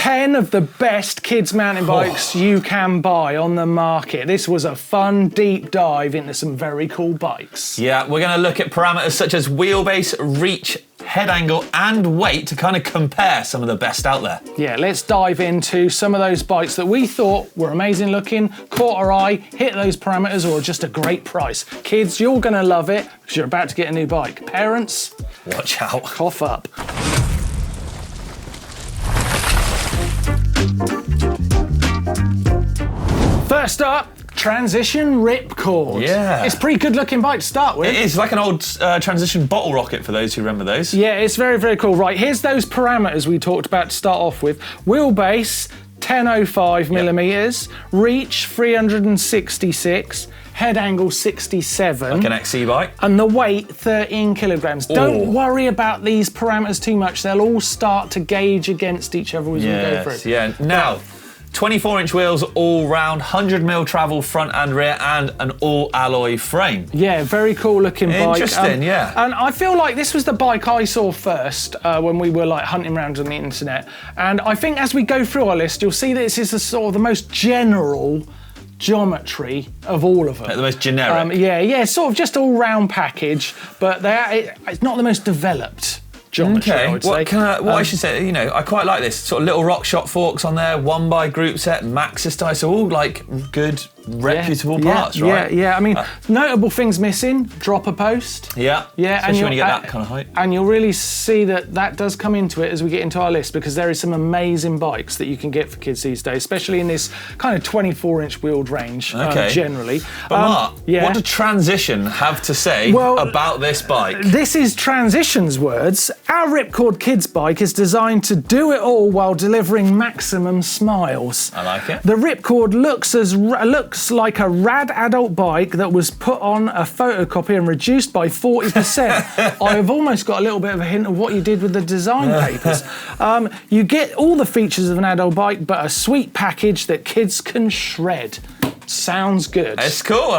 10 of the best kids mountain bikes you can buy on the market. This was a fun, deep dive into some very cool bikes. Yeah, we're going to look at parameters such as wheelbase, reach, head angle and weight to kind of compare some of the best out there. Yeah, let's dive into some of those bikes that we thought were amazing looking, caught our eye, hit those parameters, or just a great price. Kids, you're going to love it because you're about to get a new bike. Parents, watch out. Cough up. First up, Transition Ripcord. Yeah. It's a pretty good looking bike to start with. It is like an old Transition bottle rocket for those who remember those. Yeah, it's very, very cool. Right, here's those parameters we talked about to start off with. Wheelbase, 1005 millimeters. Reach, 366. Head angle, 67. Like an XC bike. And the weight, 13 kilograms. Don't worry about these parameters too much. They'll all start to gauge against each other as we go through. Yeah, now, 24-inch wheels all round, 100mm travel front and rear, and an all-alloy frame. Yeah, very cool looking bike. Interesting, yeah. And I feel like this was the bike I saw first when we were like hunting around on the internet. And I think as we go through our list, you'll see that this is the sort of the most general geometry of all of them. The most generic. Yeah, sort of just all-round package, but it's not the most developed geometry, I would say. I should say, you know, I quite like this. Sort of little rock shot forks on there, one by group set, Maxxis die, so all like good, reputable parts, right? Yeah. I mean, notable things missing, dropper post. Yeah, especially when you get that kind of height. And you'll really see that does come into it as we get into our list, because there is some amazing bikes that you can get for kids these days, especially in this kind of 24-inch wheeled range, generally. But Mark, what does Transition have to say about this bike? This is Transition's words. Our Ripcord kids bike is designed to do it all while delivering maximum smiles. I like it. The Ripcord looks like a rad adult bike that was put on a photocopy and reduced by 40%. I have almost got a little bit of a hint of what you did with the design papers. You get all the features of an adult bike, but a sweet package that kids can shred. Sounds good. It's cool.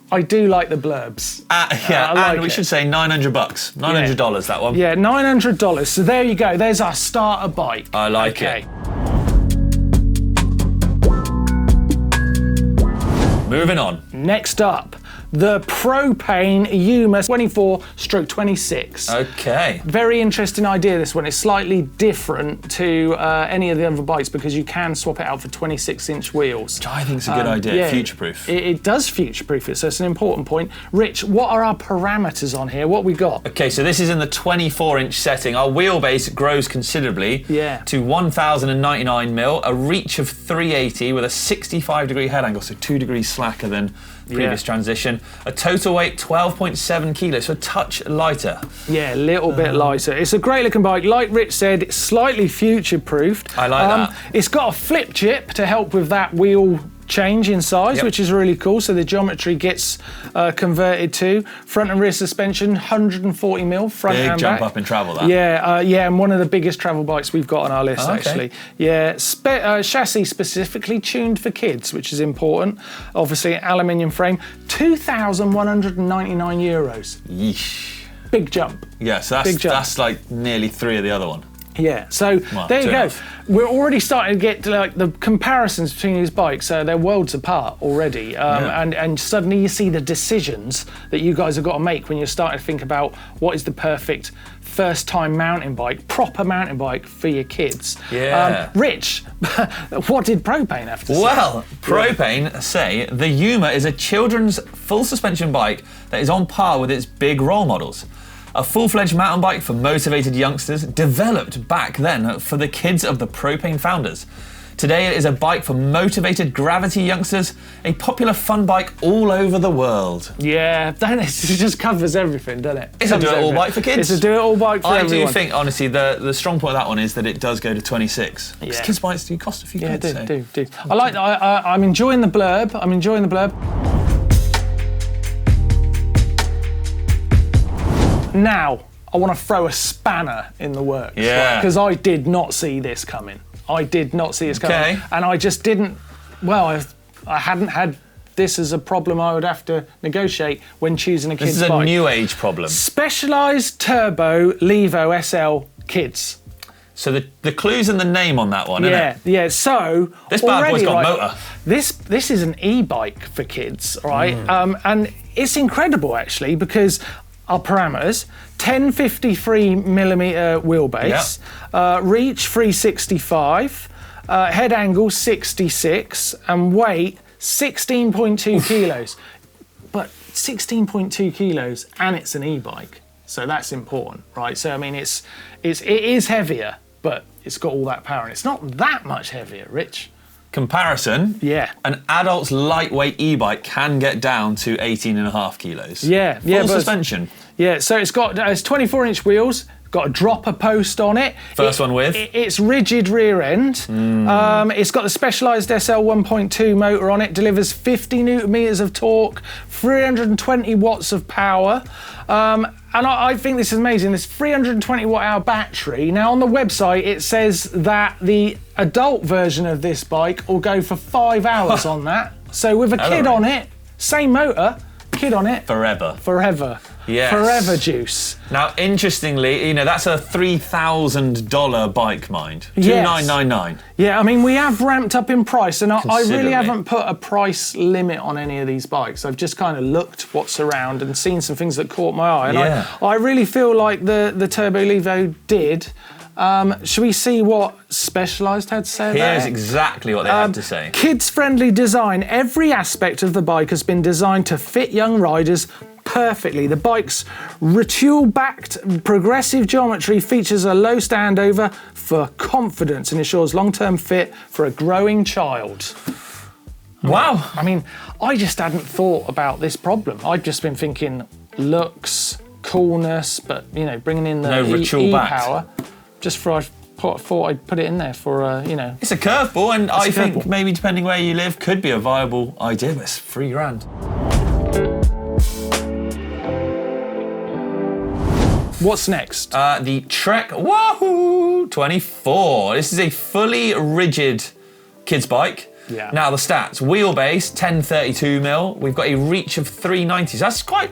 I do like the blurbs. And we should say $900, $900 that one. Yeah, $900. So there you go. There's our starter bike. I like it. Moving on. Next up, the Propain Yuma 24/26. Okay. Very interesting idea, this one. It's slightly different to any of the other bikes because you can swap it out for 26-inch wheels. Which I think is a good idea, future-proof. It does future-proof it, so it's an important point. Rich, what are our parameters on here? What we got? Okay, so this is in the 24-inch setting. Our wheelbase grows considerably to 1,099mm, a reach of 380 with a 65-degree head angle, so 2 degrees slacker than previous Transition. A total weight 12.7 kilos, so a touch lighter. Yeah, a little bit lighter. It's a great looking bike. Like Rich said, it's slightly future-proofed. I like that. It's got a flip chip to help with that wheel change in size, which is really cool. So the geometry gets converted to front and rear suspension, 140mm front and back. Big jump up in travel, that. Yeah, and one of the biggest travel bikes we've got on our list, actually. Yeah, chassis specifically tuned for kids, which is important. Obviously, aluminium frame, €2,199. Yeesh. Big jump. Yeah, so that's like nearly 3 of the other one. Yeah, so there you go. We're already starting to get to like the comparisons between these bikes. They're worlds apart already, and suddenly you see the decisions that you guys have got to make when you're starting to think about what is the perfect first-time mountain bike, proper mountain bike for your kids. Yeah. Rich, what did Propain have to say? Well, Propain say the Yuma is a children's full suspension bike that is on par with its big role models. A full-fledged mountain bike for motivated youngsters, developed back then for the kids of the Propain founders. Today it is a bike for motivated gravity youngsters, a popular fun bike all over the world. Yeah, it just covers everything, doesn't it? It's a do-it-all bike for kids. It's a do-it-all bike for everyone. I do think, honestly, the strong point of that one is that it does go to 26. Because kids' bikes do cost a few quid. Yeah, do. I like that. I'm enjoying the blurb. Now, I want to throw a spanner in the works. Yeah. Because I did not see this coming. And I just didn't, I hadn't had this as a problem I would have to negotiate when choosing a kid's bike. This is a new age problem. Specialized Turbo Levo SL Kids. So the clue's in the name on that one, isn't it? Yeah. So this bad boy's got a motor. This is an e-bike for kids, right? And it's incredible actually because our parameters: 1053mm wheelbase, reach 365, head angle 66, and weight 16.2 kilos. But 16.2 kilos, and it's an e-bike, so that's important, right? So I mean, it is heavier, but it's got all that power, and it's not that much heavier, Rich. Comparison, an adult's lightweight e-bike can get down to 18.5 kilos. Full suspension. Yeah, so it's got 24-inch wheels, got a dropper post on it. First one with? It's rigid rear end. It's got the specialised SL 1.2 motor on it, delivers 50 newton meters of torque, 320 watts of power. And I think this is amazing, this 320 watt hour battery. Now on the website it says that the adult version of this bike will go for 5 hours on that. So with a kid on it, same motor, kid on it. Forever. Yes. Forever juice. Now, interestingly, that's a $3,000 bike, mind. $2,999. Yeah, I mean, we have ramped up in price, and I really haven't put a price limit on any of these bikes. I've just kind of looked what's around and seen some things that caught my eye. And I really feel like the Turbo Levo did. Should we see what Specialized had to say about it? Here's exactly what they had to say. Kids-friendly design. Every aspect of the bike has been designed to fit young riders perfectly. The bike's retool-backed progressive geometry features a low standover for confidence and ensures long-term fit for a growing child. Wow. I mean, I just hadn't thought about this problem. I've just been thinking looks, coolness, but, bringing in the e-power. Just for I thought I'd put it in there for, It's a curveball, and I think maybe depending where you live could be a viable idea, but it's $3,000. What's next? The Trek Wahoo 24. This is a fully rigid kids bike. Yeah. Now the stats: wheelbase 1032mm. We've got a reach of 390. So it's quite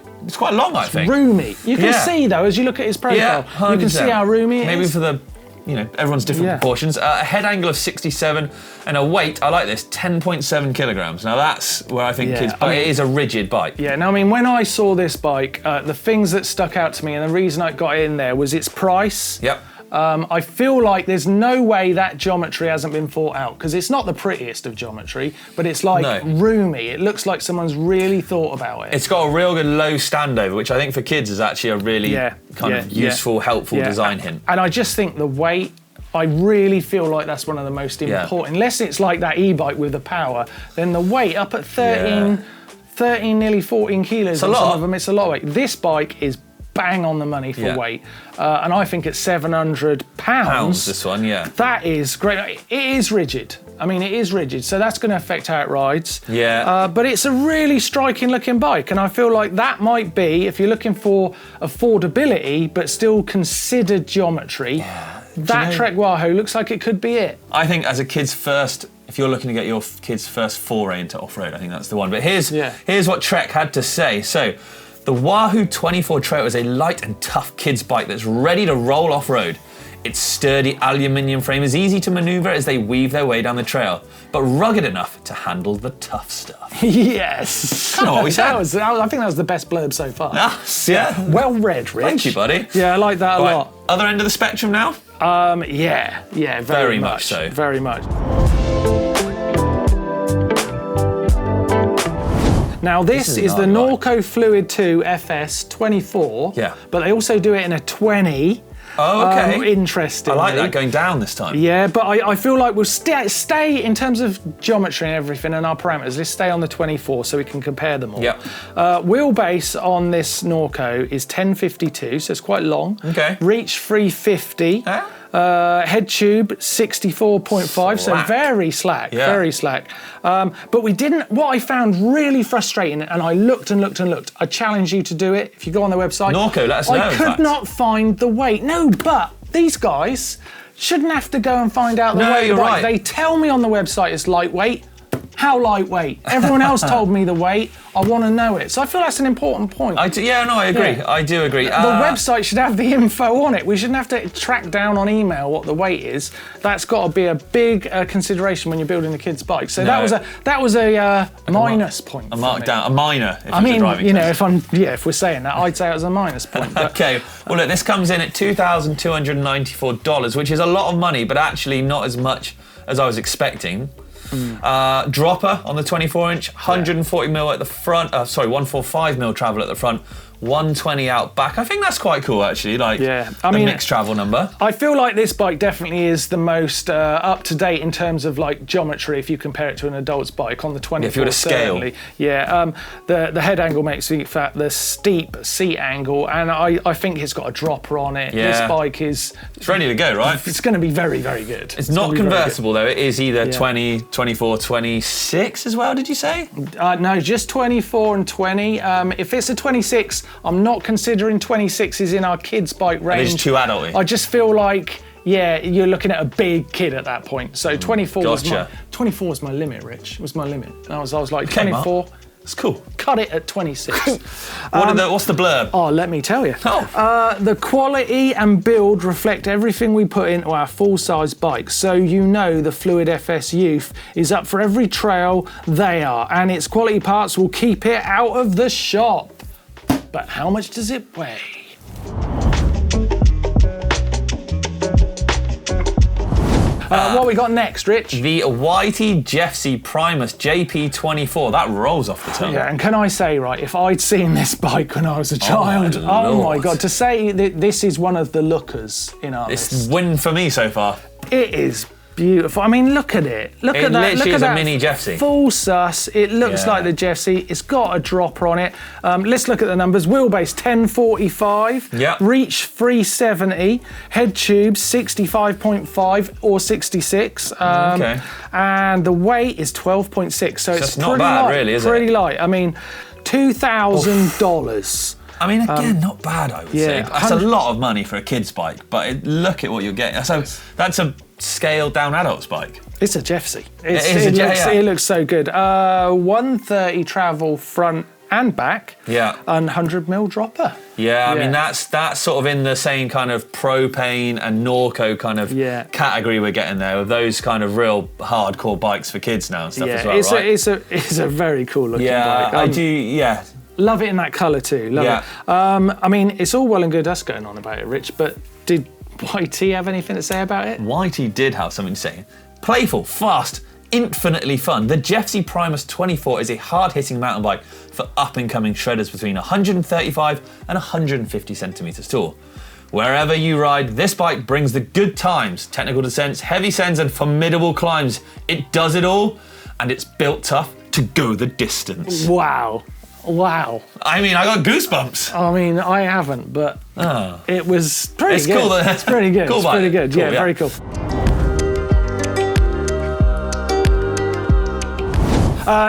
long, I think. Roomy. You can see though as you look at his profile. Yeah, you can see how roomy it is. Maybe for the, everyone's different proportions. A head angle of 67 and a weight. I like this, 10.7 kilograms. Now that's where I think kids. But it is a rigid bike. Yeah. Now I mean, when I saw this bike, the things that stuck out to me and the reason I got it in there was its price. Yep. I feel like there's no way that geometry hasn't been thought out, because it's not the prettiest of geometry, but it's like roomy. It looks like someone's really thought about it. It's got a real good low standover, which I think for kids is actually a really kind of useful, helpful design hint. And I just think the weight, I really feel like that's one of the most important. Unless it's like that e-bike with the power, then the weight up at 13, nearly 14 kilos on some of them, it's a lot of weight. This bike is bang on the money for weight. And I think at £700, this one, that is great. It is rigid. I mean, it is rigid, so that's going to affect how it rides. Yeah. But it's a really striking looking bike, and I feel like that might be, if you're looking for affordability, but still considered geometry, that Trek Wahoo looks like it could be it. I think as a kid's first, if you're looking to get your kid's first foray into off-road, I think that's the one. But here's what Trek had to say. So, the Wahoo 24 Trail is a light and tough kids bike that's ready to roll off-road. Its sturdy aluminium frame is easy to maneuver as they weave their way down the trail, but rugged enough to handle the tough stuff. Yes. Kind of what we said. I think that was the best blurb so far. Yeah. Well read, Rich. Thank you, buddy. Yeah, I like that a lot. Other end of the spectrum now? Very much so. Very much. Now this is the Norco Fluid 2 FS 24, but they also do it in a 20. Oh, okay. Interesting. I like that going down this time. Yeah, but I feel like we'll stay in terms of geometry and everything and our parameters. Let's stay on the 24 so we can compare them all. Yep. Wheelbase on this Norco is 1052, so it's quite long. Okay. Reach 350. Head tube 64.5, so very slack, very slack. But we didn't. What I found really frustrating, and I looked and looked and looked. I challenge you to do it if you go on the website. Norco, let us know. I could not find the weight. No, but these guys shouldn't have to go and find out the weight. You're right. They tell me on the website it's lightweight. how lightweight? Everyone else told me the weight. I want to know it. So I feel that's an important point. I agree. Yeah. I do agree. The website should have the info on it. We shouldn't have to track down on email what the weight is. That's got to be a big consideration when you're building a kid's bike. So that was a minus point. A markdown, a minor. I mean, if we're saying that, I'd say it was a minus point. Okay. Well, look, this comes in at $2,294, which is a lot of money, but actually not as much as I was expecting. Dropper on the 24-inch, 140mm at the front. 145mm travel at the front, 120 out back. I think that's quite cool, actually. Mixed travel number. I feel like this bike definitely is the most up to date in terms of like geometry if you compare it to an adult's bike on the 24. If you were to scale. The head angle makes me fat. The steep seat angle, and I think it's got a dropper on it. Yeah. This bike it's ready to go, right? It's going to be very, very good. It's not convertible though. It is either 20, 24, 26 as well. Did you say? No, just 24 and 20. If it's a 26. I'm not considering 26s in our kids' bike range. It's too adult-y. I just feel like, you're looking at a big kid at that point. So 24 was my limit, Rich. It was my limit. I was like, 24. That's cool. Cut it at 26. What's the blurb? Oh, let me tell you. The quality and build reflect everything we put into our full-size bikes. So the Fluid FS Youth is up for every trail they are, and its quality parts will keep it out of the shop. But how much does it weigh? What we got next, Rich? The YT Jeffsy Primus JP24. That rolls off the tongue. Yeah, and can I say, right, if I'd seen this bike when I was a child, oh my God, to say that this is one of the lookers in our list. It's win for me so far. It is beautiful. I mean, look at it. Look at that. It literally is a mini Jeffsy. Full sus. It looks like the Jeffsy. It's got a dropper on it. Let's look at the numbers. Wheelbase 1045. Yep. Reach 370. Head tube 65.5 or 66. Okay. And the weight is 12.6. So it's not bad, really, is it? Pretty light. I mean, $2,000. I mean, again, not bad, I would say. That's a lot of money for a kid's bike, but look at what you're getting. So that's a scaled down adult's bike. It's a Jeffsy. It looks so good. 130 travel front and back. Yeah. And 100mm dropper. Yeah, I mean, that's sort of in the same kind of Propain and Norco kind of category we're getting there, with those kind of real hardcore bikes for kids now and stuff as well, right? It's a very cool looking bike. I do, Love it in that colour too, love it. I mean, it's all well and good us going on about it, Rich, but did YT have anything to say about it? YT did have something to say. Playful, fast, infinitely fun. The Jeffsy Primus 24 is a hard-hitting mountain bike for up-and-coming shredders between 135 and 150 centimetres tall. Wherever you ride, this bike brings the good times, technical descents, heavy sends and formidable climbs. It does it all, and it's built tough to go the distance. Wow. I mean, I got goosebumps. I mean, I haven't, but it was pretty good. Cool. It's pretty good. Cool it's pretty good. Cool, very cool.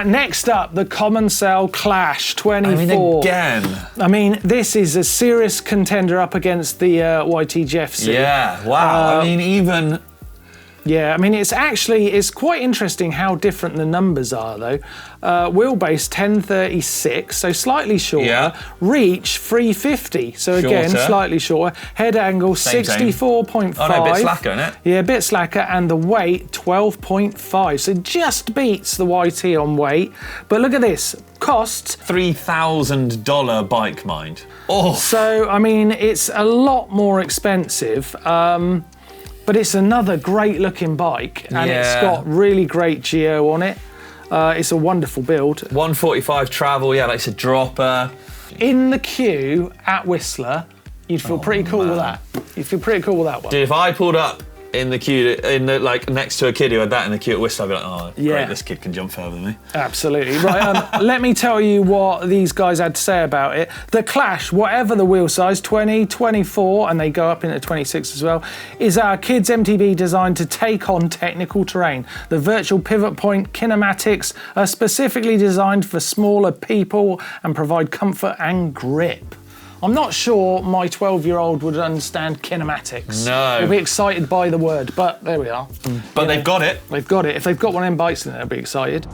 Next up, the Commencal Clash 24. I mean, again. I mean, this is a serious contender up against the YT Jeffsy. Yeah, wow. I mean, even... Yeah, I mean, it's quite interesting how different the numbers are, though. Wheelbase 1036, so slightly shorter. Yeah. Reach 350, so again, slightly shorter. Head angle 64.5. Oh, no, a bit slacker, isn't it? Yeah, a bit slacker, and the weight 12.5, so just beats the YT on weight. But look at this, costs $3,000 bike, mind. Oh. So, I mean, it's a lot more expensive. But it's another great looking bike, and it's got really great geo on it. It's a wonderful build. 145 travel, like it's a dropper. In the queue at Whistler, you'd feel pretty cool with that. You'd feel pretty cool with that one. Dude, if I pulled up in the queue, next to a kid who had that in the queue at Whistler, I'd be like, oh, great, this kid can jump further than me. Absolutely. Right, let me tell you what these guys had to say about it. The Clash, whatever the wheel size, 20, 24, and they go up into 26 as well, is our kids' MTB designed to take on technical terrain. The virtual pivot point kinematics are specifically designed for smaller people and provide comfort and grip. I'm not sure my 12-year-old would understand kinematics. No. They'll be excited by the word, but there we are. But they've got it. They've got it. If they've got one of them bikes in there, they'll be excited.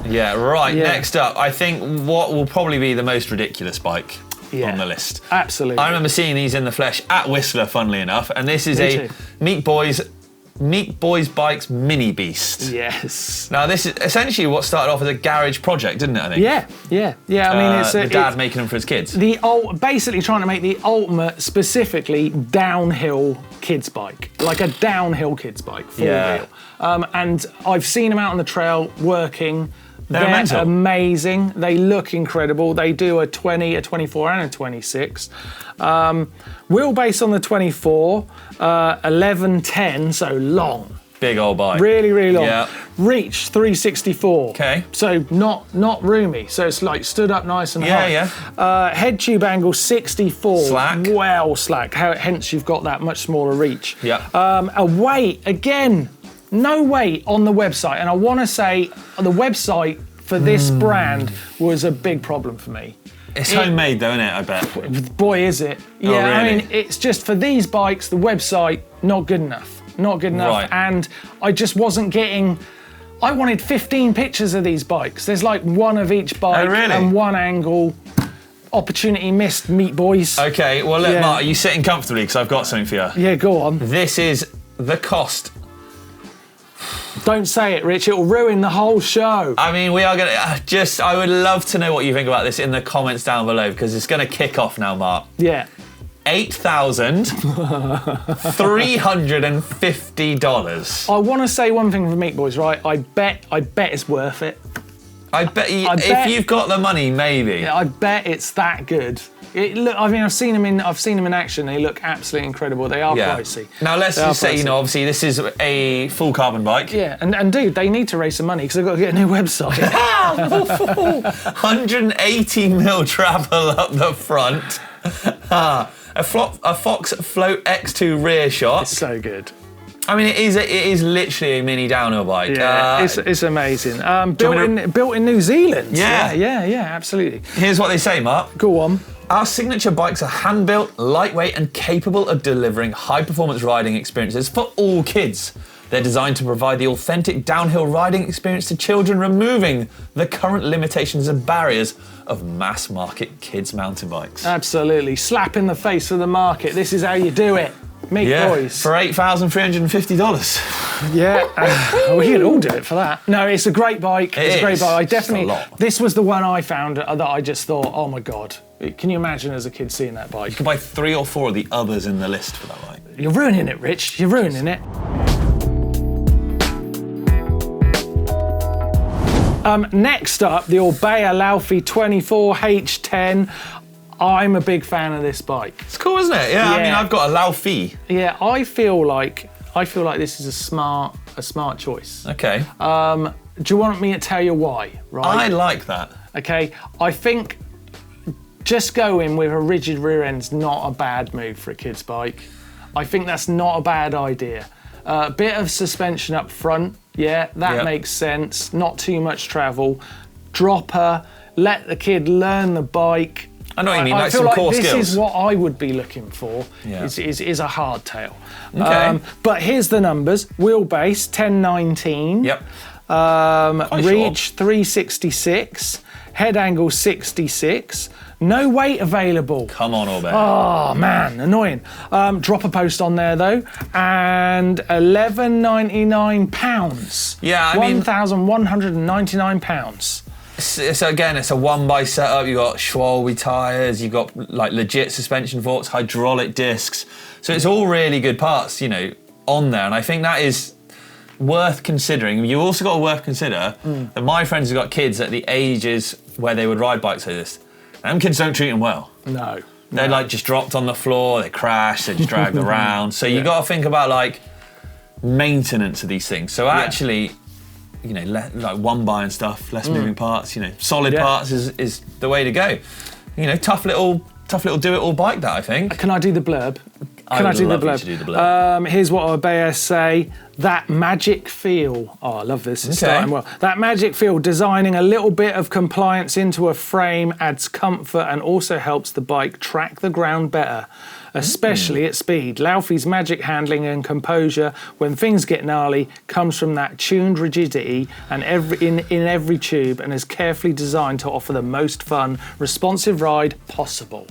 Yeah, right. Yeah. Next up, I think what will probably be the most ridiculous bike on the list. Absolutely. I remember seeing these in the flesh at Whistler, funnily enough, and this is a Meekboyz Bikes Mini Beast. Yes. Now, this is essentially what started off as a garage project, didn't it, I think? Yeah. I mean, it's the dad making them for his kids. Basically trying to make the ultimate, specifically downhill kids bike, like a downhill kids bike, full wheel. And I've seen them out on the trail working. They're amazing. They look incredible. They do a 20, a 24, and a 26. Wheelbase on the 24, 1110, so long. Big old bike. Really, really long. Yeah. Reach 364. Okay. So not roomy. So it's like stood up nice and high. Yeah. Head tube angle 64. Slack. Well slack. Hence you've got that much smaller reach. Yeah. A weight again. No weight on the website, and I want to say the website for this brand was a big problem for me. It's homemade though, isn't it, I bet? Boy, is it. Yeah, really? I mean, it's just for these bikes, the website, not good enough. Not good enough. Right. And I just wasn't getting... I wanted 15 pictures of these bikes. There's like one of each bike and one angle. Opportunity missed, Meekboyz. Okay, well, look, Mark, are you sitting comfortably? Because I've got something for you. Yeah, go on. This is the cost. Don't say it, Rich. It'll ruin the whole show. I mean, we are going to... I would love to know what you think about this in the comments down below, because it's going to kick off now, Mark. Yeah. $8,350. I want to say one thing for Meekboyz, right? I bet it's worth it. I bet if you've got the money, maybe. Yeah, I bet it's that good. I've seen them in action. They look absolutely incredible. They are pricey. Now let's just say, obviously this is a full carbon bike. Yeah, and dude, they need to raise some money because they've got to get a new website. 180mm travel up the front. A Fox Float X2 rear shot. It's so good. I mean, it is literally a mini downhill bike. Yeah, it's amazing. Built in New Zealand. Yeah, absolutely. Here's what they say, Mark. Go on. Our signature bikes are hand-built, lightweight, and capable of delivering high-performance riding experiences for all kids. They're designed to provide the authentic downhill riding experience to children, removing the current limitations and barriers of mass-market kids' mountain bikes. Absolutely. Slap in the face of the market. This is how you do it. Meekboyz. For $8,350. Yeah, we can all do it for that. No, it's a great bike. It's a great bike. This was the one I found that I just thought, oh my God. Can you imagine as a kid seeing that bike? You could buy 3 or 4 of the others in the list for that bike. You're ruining it, Rich. You're ruining it. Next up, the Orbea Laufey 24H10. I'm a big fan of this bike. It's cool, isn't it? Yeah. I mean, I've got a Laufey. Yeah, I feel like this is a smart choice. Okay. Do you want me to tell you why? Right. I like that. Okay. I think just going with a rigid rear end's not a bad move for a kid's bike. I think that's not a bad idea. A bit of suspension up front, that makes sense. Not too much travel. Dropper, let the kid learn the bike. I know what you mean, like feel some like core this skills. is what I would be looking for, is a hardtail. Okay. But here's the numbers. Wheelbase, 1019. Yep. Reach, 366. Head angle, 66. No weight available. Come on, Orbea. Oh, man, annoying. Drop a post on there, though. And £11.99. Yeah, I mean... £1,199. So again, it's a one-by setup. You've got Schwalbe tyres, you've got like legit suspension forks, hydraulic discs. So it's all really good parts, on there. And I think that is worth considering. You also got to consider that my friends have got kids at the ages where they would ride bikes like this. Them kids don't treat them well. No. They're like just dropped on the floor, they crash, they just dragged around. So you got to think about like maintenance of these things. So actually, like one by and stuff, less moving parts, solid parts is the way to go. Tough little do-it-all bike that, I think. Can I do the blurb? Can I do the love you to do the blurb. Here's what Orbea say. That magic feel. Oh, I love this. It's starting well. That magic feel, designing a little bit of compliance into a frame, adds comfort and also helps the bike track the ground better, especially at speed. Laufey's magic handling and composure when things get gnarly comes from that tuned rigidity and in every tube, and is carefully designed to offer the most fun, responsive ride possible.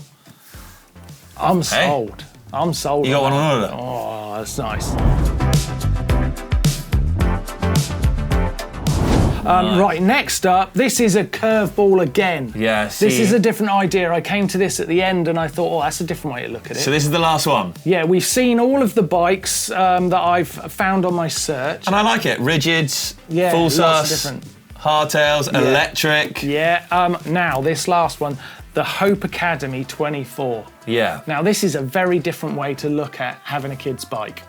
I'm sold. I'm sold. You got one on order? Oh, that's nice. Right, next up, this is a curveball again. Yeah, This is a different idea. I came to this at the end and I thought, oh, that's a different way to look at it. So this is the last one? Yeah, we've seen all of the bikes that I've found on my search. And I like it. Rigids, Yeah, full lots of sus, different. hardtails, electric. Yeah, now this last one, the Hope Academy 24. Yeah. Now this is a very different way to look at having a kid's bike.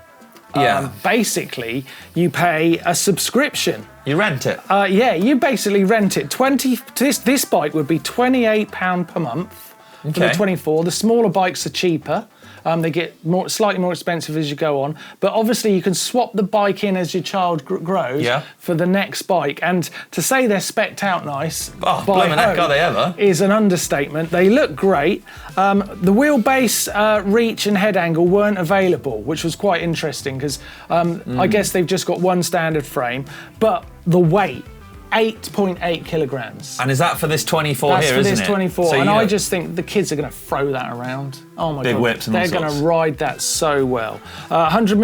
Yeah. Basically, you pay a subscription. You rent it? Yeah, you basically rent it. This bike would be £28 per month for the 24. The smaller bikes are cheaper. They get slightly more expensive as you go on. But obviously you can swap the bike in as your child grows for the next bike. And to say they're specced out nice blimey heck, are they ever? is an understatement. They look great. The wheelbase reach and head angle weren't available, which was quite interesting because I guess they've just got one standard frame. But the weight, 8.8 kilograms. And is that for this 24 That's here, for isn't this it? 24, So and I just think the kids are going to throw that around. Oh my God. Big whips and all They're going sorts. to ride that so well. 100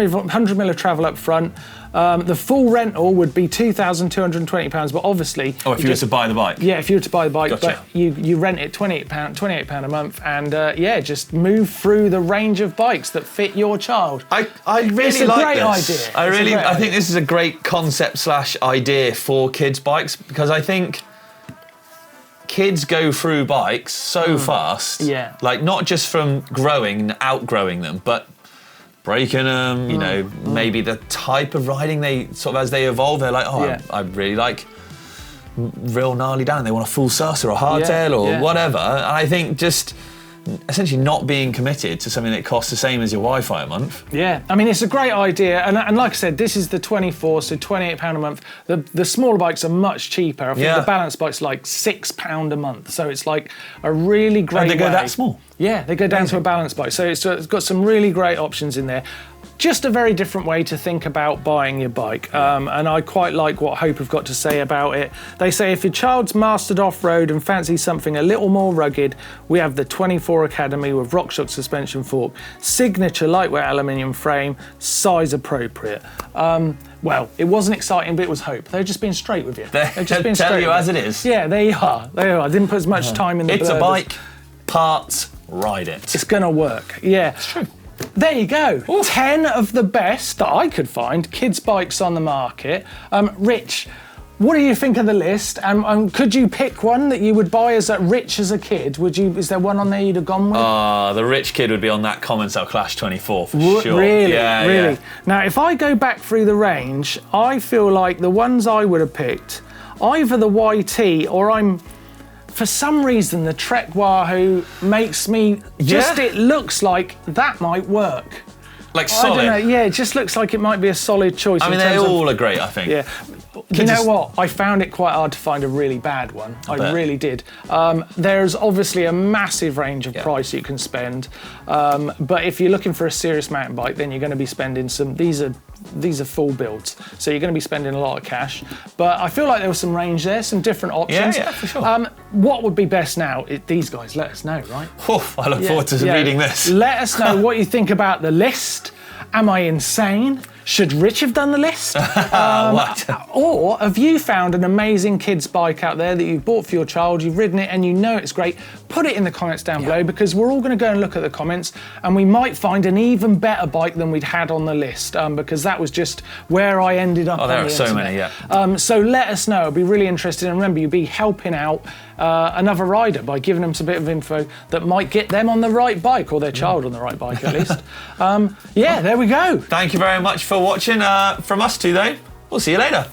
mil of travel up front. The full rental would be £2,220, but obviously... Oh, if you were to buy the bike? Yeah, if you were to buy the bike, Gotcha. but you rent it £28 a month, and yeah, just move through the range of bikes that fit your child. I really It's a like great this. idea. I think this is a great concept / idea for kids' bikes, because I think kids go through bikes so fast. Yeah. Like, not just from growing and outgrowing them, but breaking them, you know, maybe the type of riding they sort of, as they evolve, they're like, oh, I really like real gnarly down. They want a full sus or a hardtail or whatever. And I think just essentially not being committed to something that costs the same as your Wi-Fi a month. Yeah, I mean, it's a great idea. And like I said, this is the 24, so £28 a month. The smaller bikes are much cheaper. I think the balance bike's like £6 a month. So it's like a really great And they go way. that small? Yeah, they go down to a balance bike. So it's got some really great options in there. Just a very different way to think about buying your bike. And I quite like what Hope have got to say about it. They say if your child's mastered off-road and fancies something a little more rugged, we have the 24 Academy with RockShox suspension fork, signature lightweight aluminium frame, size appropriate. Well, it wasn't exciting, but it was Hope. They're just being straight with you. They're just being tell you as it is. Yeah, they are. I didn't put as much time in the It's a blurbers. bike, parts, ride it. It's gonna work, yeah. It's true. There you go. 10 of the best that I could find kids' bikes on the market. Rich, what do you think of the list? Could you pick one that you would buy as rich as a kid? Is there one on there you'd have gone with? The rich kid would be on that Commencal Clash 24 for sure. Really? Yeah, really? Yeah. Now, if I go back through the range, I feel like the ones I would have picked, either the YT or for some reason, the Trek Wahoo makes me it looks like that might work. Like solid. I don't know, yeah, it just looks like it might be a solid choice. I mean, they all are great, I think. Yeah. You know what? I found it quite hard to find a really bad one. I really did. There's obviously a massive range of price you can spend, but if you're looking for a serious mountain bike, then you're going to be spending these are full builds, so you're going to be spending a lot of cash. But I feel like there was some range there, some different options. Yeah, for sure. What would be best now? These guys, let us know, right? I look forward to reading this. Let us know what you think about the list. Am I insane? Should Rich have done the list? Or have you found an amazing kids bike out there that you've bought for your child, you've ridden it and you know it's great? Put it in the comments down below, because we're all going to go and look at the comments and we might find an even better bike than we'd had on the list, because that was just where I ended up. There on are the so internet. many, So let us know. I'd be really interested. And remember, you'd be helping out another rider by giving them some bit of info that might get them on the right bike, or their child on the right bike at least. There we go. Thank you very much for watching. From us two, though, we'll see you later.